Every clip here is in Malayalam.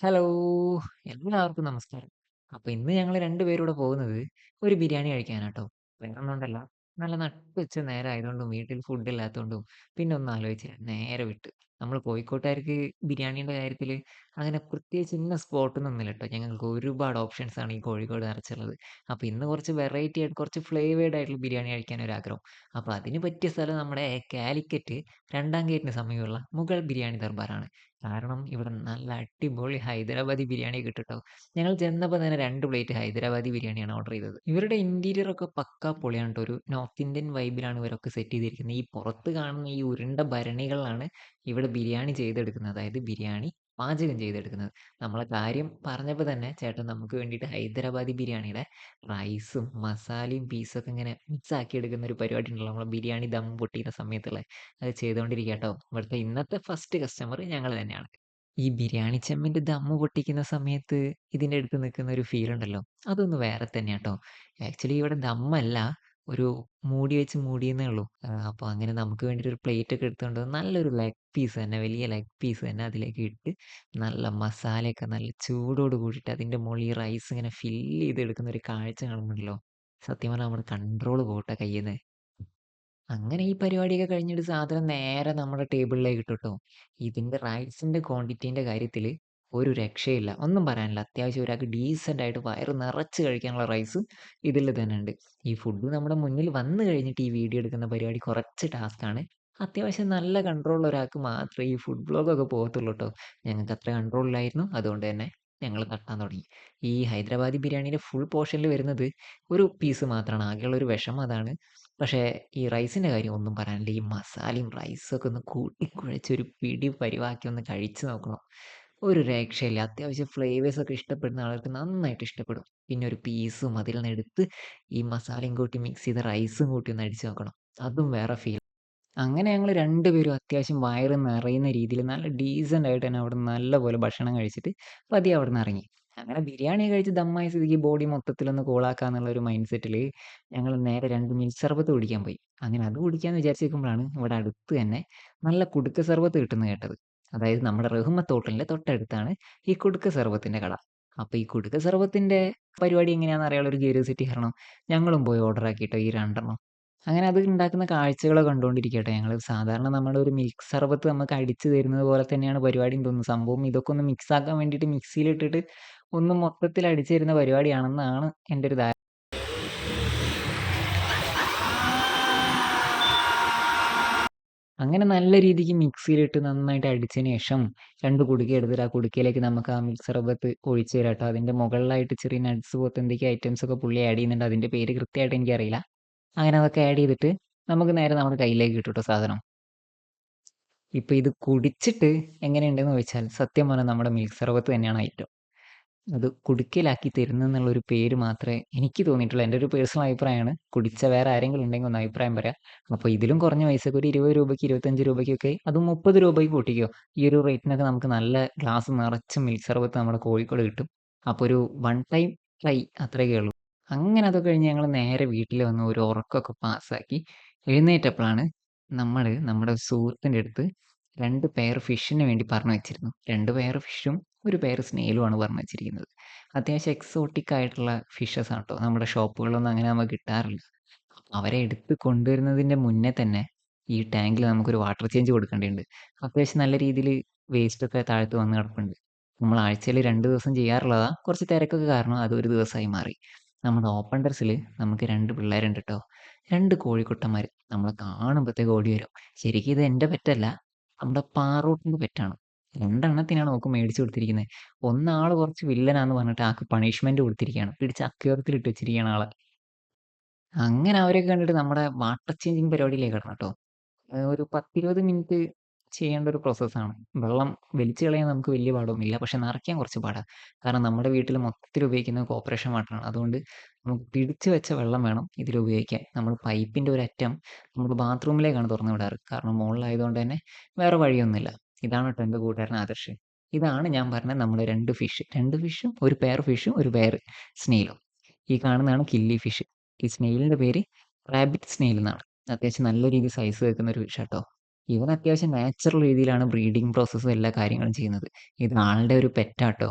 ഹലോ! എല്ലാവർക്കും നമസ്കാരം. അപ്പൊ ഇന്ന് ഞങ്ങള് 2 പേരും കൂടെ പോകുന്നത് ഒരു ബിരിയാണി കഴിക്കാനാട്ടോ. വേറൊന്നും കൊണ്ടല്ല. നല്ല നട്ടുച്ച നേരായതുകൊണ്ടും വീട്ടിൽ ഫുഡ് ഇല്ലാത്തോണ്ടും പിന്നെ ഒന്നും ആലോചിച്ചില്ല. നേരെ വിട്ട്. നമ്മള് കോഴിക്കോട്ടുകാർക്ക് ബിരിയാണീന്റെ കാര്യത്തില് അങ്ങനെ പ്രത്യേകിച്ച് ഇന്ന സ്പോട്ടൊന്നുമില്ല ട്ടോ. ഞങ്ങൾക്ക് ഒരുപാട് ഓപ്ഷൻസ് ആണ് ഈ കോഴിക്കോട് നിറച്ചുള്ളത്. അപ്പൊ ഇന്ന് കുറച്ച് വെറൈറ്റി ആയിട്ട് കുറച്ച് ഫ്ലേവേർഡ് ആയിട്ടുള്ള ബിരിയാണി കഴിക്കാൻ ഒരാഗ്രഹം. അപ്പൊ അതിന് പറ്റിയ സ്ഥലം നമ്മുടെ കാലിക്കറ്റ് 2-ാം ഗേറ്റിന് സമീപമുള്ള മുഗൾ ബിരിയാണി ദർബാറാണ്. കാരണം ഇവിടെ നല്ല അടിപൊളി ഹൈദരാബാദി ബിരിയാണി കിട്ടുട്ടോ. ഞങ്ങൾ ചെന്നപ്പോ തന്നെ 2 പ്ലേറ്റ് ഹൈദരാബാദി ബിരിയാണിയാണ് ഓർഡർ ചെയ്തത്. ഇവരുടെ ഇന്റീരിയർ ഒക്കെ പക്കാ പൊളിയാണ് ട്ടോ. ഒരു നോർത്ത് ഇന്ത്യൻ വൈബിലാണ് ഇവരൊക്കെ സെറ്റ് ചെയ്തിരിക്കുന്നത്. ഈ പുറത്ത് കാണുന്ന ഈ ഉരുണ്ട ഭരണികളിലാണ് ഇവിടെ ബിരിയാണി ചെയ്തെടുക്കുന്നത്. അതായത് ബിരിയാണി പാചകം ചെയ്തെടുക്കുന്നത്. നമ്മളെ കാര്യം പറഞ്ഞപ്പോ തന്നെ ചേട്ടൻ നമുക്ക് വേണ്ടിയിട്ട് ഹൈദരാബാദി ബിരിയാണിയുടെ റൈസും മസാലയും പീസൊക്കെ ഇങ്ങനെ മിക്സ് ആക്കി എടുക്കുന്ന ഒരു പരിപാടി ഉണ്ടല്ലോ. നമ്മളെ ബിരിയാണി ദം പൊട്ടിക്കുന്ന സമയത്തുള്ള അത് ചെയ്തുകൊണ്ടിരിക്കുക ട്ടോ. ഇവിടുത്തെ ഇന്നത്തെ ഫസ്റ്റ് കസ്റ്റമർ ഞങ്ങള് തന്നെയാണ്. ഈ ബിരിയാണി ചെമ്പിന്റെ ദമ്മ് പൊട്ടിക്കുന്ന സമയത്ത് ഇതിന്റെ അടുത്ത് നിൽക്കുന്ന ഒരു ഫീൽ ഉണ്ടല്ലോ. അതൊന്ന് വേറെ തന്നെയാട്ടോ. ആക്ച്വലി ഇവിടെ ദമ്മല്ല, ഒരു മൂടി വെച്ച് മൂടിയെന്നേ ഉള്ളൂ. അപ്പൊ അങ്ങനെ നമുക്ക് വേണ്ടിയിട്ട് ഒരു പ്ലേറ്റ് ഒക്കെ എടുത്തുകൊണ്ട് വന്ന് നല്ലൊരു ലെഗ് പീസ് തന്നെ, വലിയ ലെഗ് പീസ് തന്നെ അതിലേക്ക് ഇട്ട് നല്ല മസാലയൊക്കെ നല്ല ചൂടോട് കൂടിയിട്ട് അതിന്റെ മോളിൽ ഈ റൈസ് ഇങ്ങനെ ഫില്ല് ചെയ്തെടുക്കുന്ന ഒരു കാഴ്ച കാണുമ്പോണ്ടല്ലോ, സത്യം പറഞ്ഞാൽ നമ്മുടെ കൺട്രോൾ പോട്ടെ കയ്യിന്ന്. അങ്ങനെ ഈ പരിപാടിയൊക്കെ കഴിഞ്ഞിട്ട് സാധനം നേരെ നമ്മുടെ ടേബിളിലേക്ക് ഇട്ടുട്ടോ. ഇതിന്റെ റൈസിന്റെ ക്വാണ്ടിറ്റീന്റെ കാര്യത്തില് ഒരു രക്ഷയില്ല. ഒന്നും പറയാനില്ല. അത്യാവശ്യം ഒരാൾക്ക് ഡീസന്റ് ആയിട്ട് വയറ് നിറച്ച് കഴിക്കാനുള്ള റൈസ് ഇതില് തന്നെ ഉണ്ട്. ഈ ഫുഡ് നമ്മുടെ മുന്നിൽ വന്ന് കഴിഞ്ഞിട്ട് ഈ വീഡിയോ എടുക്കുന്ന പരിപാടി കുറച്ച് ടാസ്ക്കാണ്. അത്യാവശ്യം നല്ല കൺട്രോളുള്ള ഒരാൾക്ക് മാത്രമേ ഈ ഫുഡ് വ്ലോഗൊക്കെ പോകത്തുള്ളൂ ട്ടോ. ഞങ്ങൾക്ക് അത്ര കൺട്രോൾ ഇല്ലായിരുന്നു. അതുകൊണ്ട് തന്നെ ഞങ്ങള് തട്ടാൻ തുടങ്ങി. ഈ ഹൈദരാബാദി ബിരിയാണിയുടെ ഫുൾ പോർഷനിൽ വരുന്നത് ഒരു പീസ് മാത്രമാണ്. ആകെയുള്ള ഒരു വിഷമം അതാണ്. പക്ഷേ ഈ റൈസിന്റെ കാര്യം ഒന്നും പറയാനില്ല. ഈ മസാലയും റൈസും ഒക്കെ ഒന്ന് കൂട്ടിക്കുഴച്ച് ഒരു പിടി പരിവാക്കി ഒന്ന് കഴിച്ചു നോക്കണം. ഒരു രക്ഷയില്ല. അത്യാവശ്യം ഫ്ലേവേഴ്സ് ഒക്കെ ഇഷ്ടപ്പെടുന്ന ആൾക്ക് നന്നായിട്ട് ഇഷ്ടപ്പെടും. പിന്നെ ഒരു പീസും അതിൽ നിന്ന് എടുത്ത് ഈ മസാലയും കൂട്ടി മിക്സ് ചെയ്ത റൈസും കൂട്ടി ഒന്ന് അടിച്ച് നോക്കണം. അതും വേറെ ഫീൽ. അങ്ങനെ ഞങ്ങള് 2 പേരും അത്യാവശ്യം വയറ് നിറയുന്ന രീതിയില് നല്ല ഡീസന്റ് ആയിട്ട് തന്നെ അവിടുന്ന് നല്ലപോലെ ഭക്ഷണം കഴിച്ചിട്ട് പതിയെ അവിടുന്ന് ഇറങ്ങി. അങ്ങനെ ബിരിയാണി കഴിച്ച് ദമ്മായ സ്ഥിതിക്ക് ബോഡി മൊത്തത്തിലൊന്ന് കൂളാക്കാന്നുള്ള ഒരു മൈൻഡ് സെറ്റില് ഞങ്ങള് നേരെ 2 മിൽക്ക് സർബത്ത് കുടിക്കാൻ പോയി. അങ്ങനെ അത് കുടിക്കാന്ന് വിചാരിച്ചിരിക്കുമ്പോഴാണ് ഇവിടെ അടുത്ത് തന്നെ നല്ല കുടുക്ക സർബത്ത് കിട്ടുന്നത് കേട്ടത്. അതായത് നമ്മുടെ റഹ്മത്ത് ഹോട്ടലിന്റെ തൊട്ടടുത്താണ് ഈ കുടുക്ക സർബത്തിന്റെ കട. അപ്പൊ ഈ കുടുക്ക സർബത്തിന്റെ പരിപാടി എങ്ങനെയാണെന്ന് അറിയാനുള്ള ഒരു ക്യൂരിയോസിറ്റി കാരണം ഞങ്ങളും പോയി ഓർഡർ ആക്കിട്ടോ ഈ 2 എണ്ണം. അങ്ങനെ അത് ഉണ്ടാക്കുന്ന കാഴ്ചകള് കണ്ടോണ്ടിരിക്കട്ടെ ഞങ്ങള്. സാധാരണ നമ്മുടെ ഒരു മിൽക്ക് സർബത്ത് നമുക്ക് അടിച്ചു തരുന്നത് പോലെ തന്നെയാണ് പരിപാടിന്ന് തോന്നുന്നു. സംഭവം ഇതൊക്കെ ഒന്ന് മിക്സ് ആക്കാൻ വേണ്ടിയിട്ട് മിക്സിയിലിട്ടിട്ട് ഒന്ന് മൊത്തത്തിൽ അടിച്ചു തരുന്ന പരിപാടിയാണെന്നാണ് എൻ്റെ ഒരു ധാരണ. അങ്ങനെ നല്ല രീതിക്ക് മിക്സിയിലിട്ട് നന്നായിട്ട് അടിച്ചതിന് ശേഷം 2 കുടുക്ക എടുത്തിട്ട് ആ കുടുക്കയിലേക്ക് നമുക്ക് ആ മിക്സ് സർബത്ത് ഒഴിച്ച് തരാട്ടോ. അതിന്റെ മുകളിലായിട്ട് ചെറിയ നട്ട്സ് പോലത്തെ എന്തൊക്കെയോ ഐറ്റംസ് ഒക്കെ പുള്ളി ആഡ് ചെയ്യുന്നുണ്ട്. അതിന്റെ പേര് കൃത്യമായിട്ട് എനിക്കറിയില്ല. അങ്ങനെ അതൊക്കെ ആഡ് ചെയ്തിട്ട് നമുക്ക് നേരെ നമ്മുടെ കയ്യിലേക്ക് കിട്ടൂട്ടോ സാധനം. ഇപ്പൊ ഇത് കുടിച്ചിട്ട് എങ്ങനെയുണ്ടെന്ന് ചോദിച്ചാൽ സത്യം പറഞ്ഞാൽ നമ്മുടെ മിൽക്ക് സർബത്ത് തന്നെയാണ് ഐറ്റം. അത് കുടുക്കയിലാക്കി തരുന്നെന്നുള്ള ഒരു പേര് മാത്രമേ എനിക്ക് തോന്നിയിട്ടുള്ളൂ. എൻ്റെ ഒരു പേഴ്സണൽ അഭിപ്രായമാണ്. കുടിച്ച വേറെ ആരെങ്കിലും ഉണ്ടെങ്കിൽ ഒന്ന് അഭിപ്രായം പറയാം. അപ്പോൾ ഇതിലും കുറഞ്ഞ പൈസക്ക് ഒരു 20 രൂപയ്ക്ക് 25 രൂപയ്ക്കൊക്കെ അതും 30 രൂപയ്ക്ക് കൂട്ടിക്കോ. ഈ ഒരു റേറ്റിനൊക്കെ നമുക്ക് നല്ല ഗ്ലാസ് നിറച്ച് മിൽക്ക് സർബത്ത് നമ്മുടെ കോഴിക്കോട് കിട്ടും. അപ്പോൾ ഒരു വൺ ടൈം ട്രൈ അത്രയൊക്കെ ഉള്ളൂ. അങ്ങനെ അതൊക്കെ കഴിഞ്ഞ് ഞങ്ങൾ നേരെ വീട്ടിൽ വന്ന് ഒരു ഉറക്കമൊക്കെ പാസ്സാക്കി എഴുന്നേറ്റപ്പോഴാണ് നമ്മുടെ സുഹൃത്തിൻ്റെ അടുത്ത് 2 പെയർ ഫിഷിന് വേണ്ടി പറഞ്ഞു വെച്ചിരുന്നു. 2 പെയർ ഫിഷും 1 പെയർ സ്നെയിലുമാണ് പറഞ്ഞു വെച്ചിരിക്കുന്നത്. അത്യാവശ്യം എക്സോട്ടിക് ആയിട്ടുള്ള ഫിഷസ് ആണ് ട്ടോ. നമ്മുടെ ഷോപ്പുകളിലൊന്നും അങ്ങനെ നമുക്ക് കിട്ടാറില്ല. അവരെ എടുത്ത് കൊണ്ടുവരുന്നതിന്റെ മുന്നേ തന്നെ ഈ ടാങ്കിൽ നമുക്കൊരു വാട്ടർ ചേഞ്ച് കൊടുക്കേണ്ടതുണ്ട്. അത്യാവശ്യം നല്ല രീതിയില് വേസ്റ്റ് ഒക്കെ താഴത്ത് വന്ന് കിടപ്പുണ്ട്. നമ്മൾ ആഴ്ചയിൽ 2 ദിവസം ചെയ്യാറുള്ളതാ. കുറച്ച് തിരക്കൊക്കെ കാരണം അത് 1 ദിവസമായി മാറി. നമ്മുടെ ഓപ്പൺ ടെറസില് നമുക്ക് 2 പിള്ളേരുണ്ട് ട്ടോ. 2 കോഴിക്കുട്ടന്മാര്. നമ്മളെ കാണുമ്പത്തേക്ക് ഓടി വരും. ശരിക്കും ഇത് എന്റെ പെറ്റല്ല. നമ്മുടെ പാറൂട്ടിന്റെ പെറ്റാണ്. 2 എണ്ണത്തിനാണ് ഓക്ക് മേടിച്ചു കൊടുത്തിരിക്കുന്നത്. ഒന്നാള് കുറച്ച് വില്ലനാന്ന് പറഞ്ഞിട്ട് ആൾക്ക് പണിഷ്മെന്റ് കൊടുത്തിരിക്കുകയാണ്. പിടിച്ച് അക്വേറിയത്തിലിട്ട് വെച്ചിരിക്കുകയാണ് ആളെ. അങ്ങനെ അവരെയൊക്കെ കണ്ടിട്ട് നമ്മുടെ വാട്ടർ ചേഞ്ചിങ് പരിപാടിയിലേക്ക് കടന്നു ട്ടോ. ഒരു 10, 20 മിനിറ്റ് ചെയ്യേണ്ട ഒരു പ്രോസസ്സാണ്. വെള്ളം വലിച്ച് കളയാൻ നമുക്ക് വലിയ പാടൊന്നുമില്ല. പക്ഷെ നിറയ്ക്കാൻ കുറച്ച് പാടാ. കാരണം നമ്മുടെ വീട്ടിൽ മൊത്തത്തിൽ ഉപയോഗിക്കുന്നത് കോർപ്പറേഷൻ വാട്ടറാണ്. അതുകൊണ്ട് നമുക്ക് പിടിച്ച് വെച്ച വെള്ളം വേണം ഇതിൽ ഉപയോഗിക്കാൻ. നമ്മൾ പൈപ്പിന്റെ ഒരറ്റം നമ്മൾ ബാത്റൂമിലേക്കാണ് തുറന്ന് വിടാറ്. കാരണം മോളിലായതുകൊണ്ട് തന്നെ വേറെ വഴിയൊന്നുമില്ല. ഇതാണ് ട്ടോ എൻ്റെ കൂട്ടുകാരൻ ആദർശ്. ഇതാണ് ഞാൻ പറഞ്ഞ നമ്മുടെ 2 ഫിഷ്. 2 ഫിഷും, 1 പെയർ ഫിഷും, 1 പെയർ സ്നെയിലും. ഈ കാണുന്നതാണ് കില്ലി ഫിഷ്. ഈ സ്നെയിലിന്റെ പേര് റാബിറ്റ് സ്നെയിൽ എന്നാണ്. അത്യാവശ്യം നല്ല രീതിയിൽ സൈസ് വെക്കുന്ന ഒരു ഫിഷാട്ടോ. ഇവൻ അത്യാവശ്യം നാച്ചുറൽ രീതിയിലാണ് ബ്രീഡിംഗ് പ്രോസസ്സും എല്ലാ കാര്യങ്ങളും ചെയ്യുന്നത്. ഇത് ആളുടെ ഒരു പെറ്റാട്ടോ.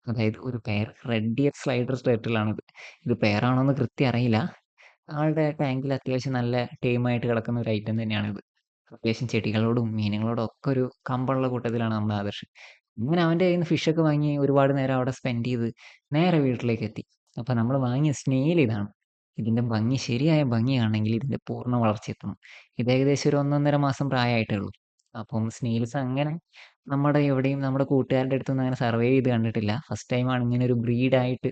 അതായത് ഒരു പെയർ റെഡ് ഇയർ സ്ലൈഡർ ടർട്ടിലാണിത്. ഇത് പെയറാണോന്ന് കൃത്യം അറിയില്ല. ആളുടെ ടാങ്കിൽ അത്യാവശ്യം നല്ല ടേമായിട്ട് കിടക്കുന്ന ഒരു ഐറ്റം തന്നെയാണിത്. അത്യാവശ്യം ചെടികളോടും മീനുകളോടും ഒക്കെ ഒരു കമ്പുള്ള കൂട്ടത്തിലാണ് നമ്മുടെ ആദർശ്. അങ്ങനെ അവന്റെ കയ്യിന്ന് ഫിഷൊക്കെ വാങ്ങി ഒരുപാട് നേരം അവിടെ സ്പെൻഡ് ചെയ്ത് നേരെ വീട്ടിലേക്കെത്തി. അപ്പൊ നമ്മൾ വാങ്ങിയ സ്നെയിൽ ഇതാണ്. ഇതിന്റെ ഭംഗി ശരിയായ ഭംഗി കാണണമെങ്കിൽ ഇതിന്റെ പൂർണ്ണ വളർച്ചയെത്തണം. ഇത് ഏകദേശം ഒരു 1 1/2 മാസം പ്രായമായിട്ടേ ഉള്ളൂ. അപ്പം സ്നെയിൽസ് അങ്ങനെ നമ്മുടെ എവിടെയും നമ്മുടെ കൂട്ടുകാരുടെ അടുത്തൊന്നും അങ്ങനെ സർവൈവ് ചെയ്ത് കണ്ടിട്ടില്ല. ഫസ്റ്റ് ടൈമാണ് ഇങ്ങനെ ഒരു ബ്രീഡായിട്ട്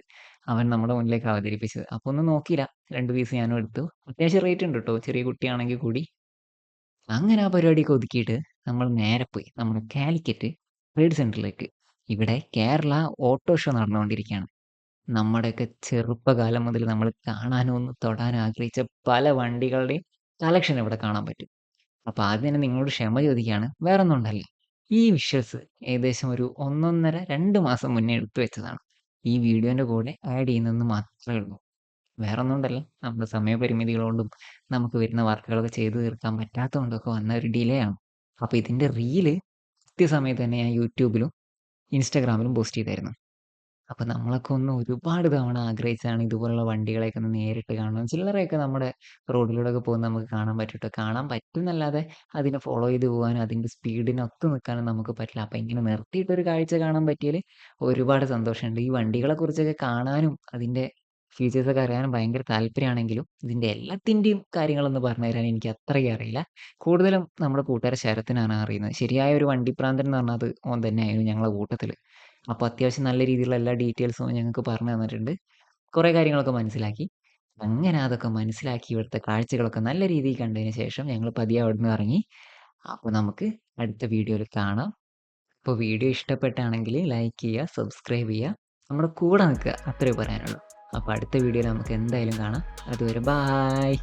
അവൻ നമ്മുടെ മുന്നിലേക്ക് അവതരിപ്പിച്ചത്. അപ്പൊ ഒന്നും നോക്കിയില്ല. 2 പീസ് ഞാനും എടുത്തു. അത്യാവശ്യം റേറ്റ് ഉണ്ട് ട്ടോ. ചെറിയ കുട്ടിയാണെങ്കിൽ കൂടി. അങ്ങനെ ആ പരിപാടിയൊക്കെ ഒതുക്കിയിട്ട് നമ്മൾ നേരെ പോയി നമ്മുടെ കാലിക്കറ്റ് ട്രേഡ് സെന്ററിലേക്ക്. ഇവിടെ കേരള ഓട്ടോ ഷോ നടന്നുകൊണ്ടിരിക്കുകയാണ്. നമ്മുടെയൊക്കെ ചെറുപ്പകാലം മുതൽ നമ്മൾ കാണാനും ഒന്ന് തൊടാനും ആഗ്രഹിച്ച പല വണ്ടികളുടെയും കളക്ഷൻ ഇവിടെ കാണാൻ പറ്റും. അപ്പൊ ആദ്യം തന്നെ നിങ്ങളോട് ക്ഷമ ചോദിക്കുകയാണ്. വേറൊന്നും കൊണ്ടല്ല. ഈ വിഷ്വൽസ് ഏകദേശം ഒരു 1 1/2 2 മാസം മുന്നേ എടുത്തു വെച്ചതാണ്. ഈ വീഡിയോന്റെ കൂടെ ആഡ് ചെയ്യുന്നെന്ന് മാത്രമേ ഉള്ളൂ. വേറൊന്നും കൊണ്ടല്ല. നമ്മുടെ സമയപരിമിതികൾ കൊണ്ടും നമുക്ക് വരുന്ന വർക്കുകളൊക്കെ ചെയ്തു തീർക്കാൻ പറ്റാത്തതുകൊണ്ടൊക്കെ വന്ന ഒരു ഡിലേ ആണ്. അപ്പൊ ഇതിന്റെ റീല് കൃത്യസമയത്ത് തന്നെ ഞാൻ യൂട്യൂബിലും ഇൻസ്റ്റാഗ്രാമിലും പോസ്റ്റ് ചെയ്തായിരുന്നു. അപ്പൊ നമ്മളൊക്കെ ഒന്ന് ഒരുപാട് തവണ ആഗ്രഹിച്ചതാണ് ഇതുപോലുള്ള വണ്ടികളെയൊക്കെ ഒന്ന് നേരിട്ട് കാണണം. ചില്ലറയൊക്കെ നമ്മുടെ റോഡിലൂടെയൊക്കെ പോകുന്നത് നമുക്ക് കാണാൻ പറ്റും ട്ടോ. കാണാൻ പറ്റുന്നല്ലാതെ അതിനെ ഫോളോ ചെയ്ത് പോകാനും അതിന്റെ സ്പീഡിനൊത്ത് നിൽക്കാനും നമുക്ക് പറ്റില്ല. അപ്പൊ ഇങ്ങനെ നിർത്തിയിട്ടൊരു കാഴ്ച കാണാൻ പറ്റിയതില് ഒരുപാട് സന്തോഷമുണ്ട്. ഈ വണ്ടികളെ കുറിച്ചൊക്കെ കാണാനും അതിന്റെ ഫീച്ചേഴ്സൊക്കെ അറിയാനും ഭയങ്കര താല്പര്യമാണെങ്കിലും ഇതിന്റെ എല്ലാത്തിന്റെയും കാര്യങ്ങളൊന്ന് പറഞ്ഞു തരാൻ എനിക്ക് അത്രയും അറിയില്ല. കൂടുതലും നമ്മുടെ കൂട്ടുകാരൻ ശരത്തിനാണ് അറിയുന്നത്. ശരിയായ ഒരു വണ്ടിപ്രാന്തൻ എന്ന് പറഞ്ഞാൽ അത് ഓൻ തന്നെയായിരുന്നു ഞങ്ങളെ കൂട്ടത്തില്. അപ്പൊ അത്യാവശ്യം നല്ല രീതിയിലുള്ള എല്ലാ ഡീറ്റെയിൽസും ഞങ്ങൾക്ക് പറഞ്ഞു തന്നിട്ടുണ്ട്. കുറെ കാര്യങ്ങളൊക്കെ മനസ്സിലാക്കി. അങ്ങനെ അതൊക്കെ മനസ്സിലാക്കി ഇവിടുത്തെ കാഴ്ചകളൊക്കെ നല്ല രീതിയിൽ കണ്ടതിന് ശേഷം ഞങ്ങൾ പതിയെ അവിടുന്ന് ഇറങ്ങി. അപ്പൊ നമുക്ക് അടുത്ത വീഡിയോയിൽ കാണാം. അപ്പോൾ വീഡിയോ ഇഷ്ടപ്പെട്ടാണെങ്കിൽ ലൈക്ക് ചെയ്യുക, സബ്സ്ക്രൈബ് ചെയ്യുക. നമ്മുടെ കൂടെ നിൽക്കുക. അത്രേ പറയാനുള്ളൂ. അപ്പോൾ അടുത്ത വീഡിയോയിൽ നമുക്ക് എന്തായാലും കാണാം. അതുവരെ ബായ്.